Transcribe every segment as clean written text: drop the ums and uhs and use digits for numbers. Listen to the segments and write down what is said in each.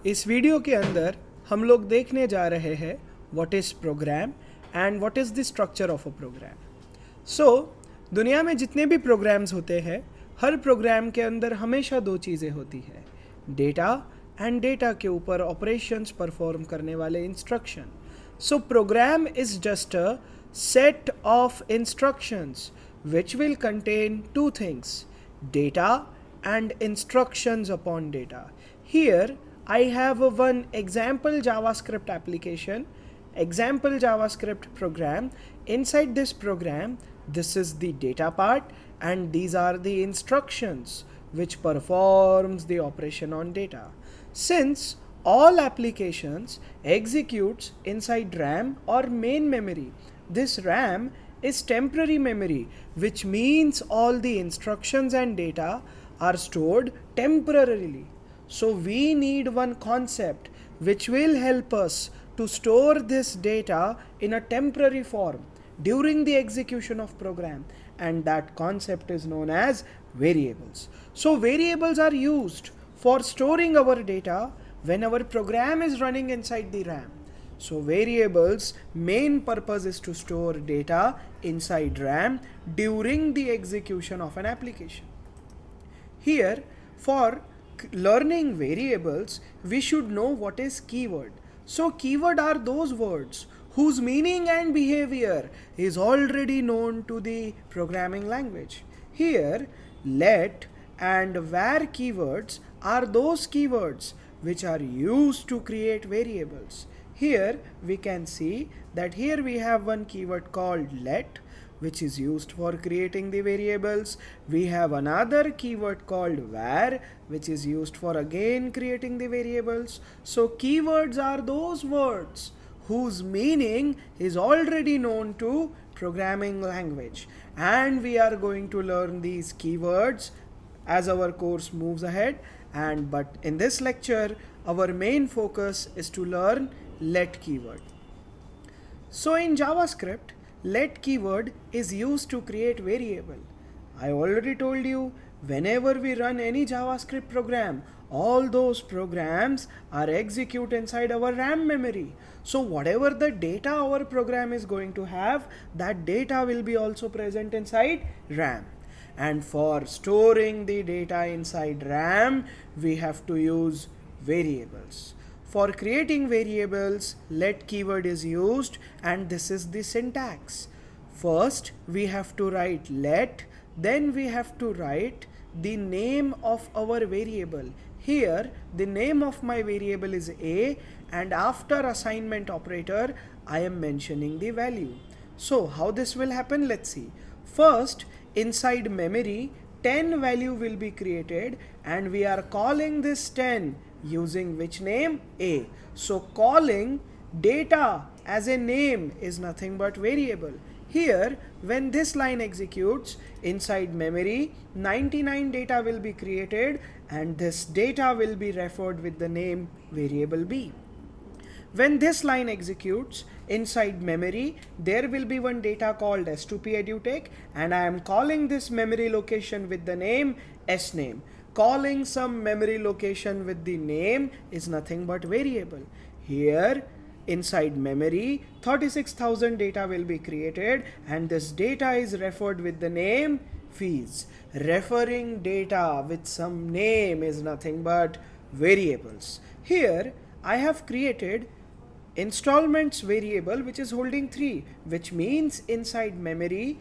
इस वीडियो के अंदर हम लोग देखने जा रहे हैं what is program and what is the structure of a program. So दुनिया में जितने भी प्रोग्राम्स होते हैं, हर प्रोग्राम के अंदर हमेशा दो चीज़ें होती है, डेटा एंड डेटा के ऊपर ऑपरेशंस परफॉर्म करने वाले instruction. So program is just a set of instructions which will contain two things, data and instructions upon data. Here I have one example JavaScript application, example JavaScript program. Inside this program, this is the data part and these are the instructions which performs the operation on data. Since all applications executes inside RAM or main memory, this RAM is temporary memory, which means all the instructions and data are stored temporarily. So we need one concept which will help us to store this data in a temporary form during the execution of program, and that concept is known as variables. So variables are used for storing our data when our program is running inside the RAM. So variables main purpose is to store data inside RAM during the execution of an application. Here, for learning variables, we should know what is keyword. So keyword are those words whose meaning and behavior is already known to the programming language. Here, let and var keywords are those keywords which are used to create variables. Here we can see that here we have one keyword called let, which is used for creating the variables. We have another keyword called var, which is used for again creating the variables. So keywords are those words whose meaning is already known to programming language, and we are going to learn these keywords as our course moves ahead. But in this lecture our main focus is to learn let keyword. So in JavaScript, let keyword is used to create variable. I already told you, whenever we run any JavaScript program, all those programs are executed inside our RAM memory. So whatever the data our program is going to have, that data will be also present inside RAM. And for storing the data inside RAM, we have to use variables. For creating variables, let keyword is used, and this is the syntax. First, we have to write let, then we have to write the name of our variable. Here, the name of my variable is a, and after assignment operator, I am mentioning the value. So, how this will happen? Let's see. First, inside memory, 10 value will be created, and we are calling this 10 using which name? A. So calling data as a name is nothing but variable. Here, when this line executes, inside memory 99 data will be created, and this data will be referred with the name variable B. When this line executes, inside memory there will be one data called S2P edutech, and I am calling this memory location with the name sname. Calling some memory location with the name is nothing but variable. Here inside memory 36,000 data will be created, and this data is referred with the name fees. Referring data with some name is nothing but variables. Here I have created installments variable which is holding 3, which means inside memory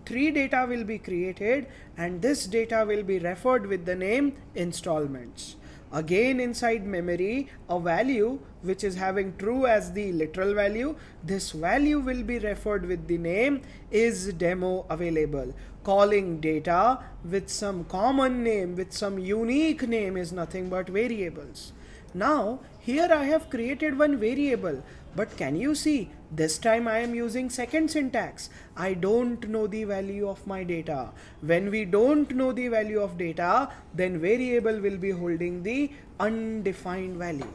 3 data will be created, and this data will be referred with the name installments. Again inside memory a value which is having true as the literal value, this value will be referred with the name is demo available. Calling data with some common name, with some unique name is nothing but variables. Now here I have created one variable, but can you see this time I am using second syntax. I don't know the value of my data. When we don't know the value of data, then variable will be holding the undefined value.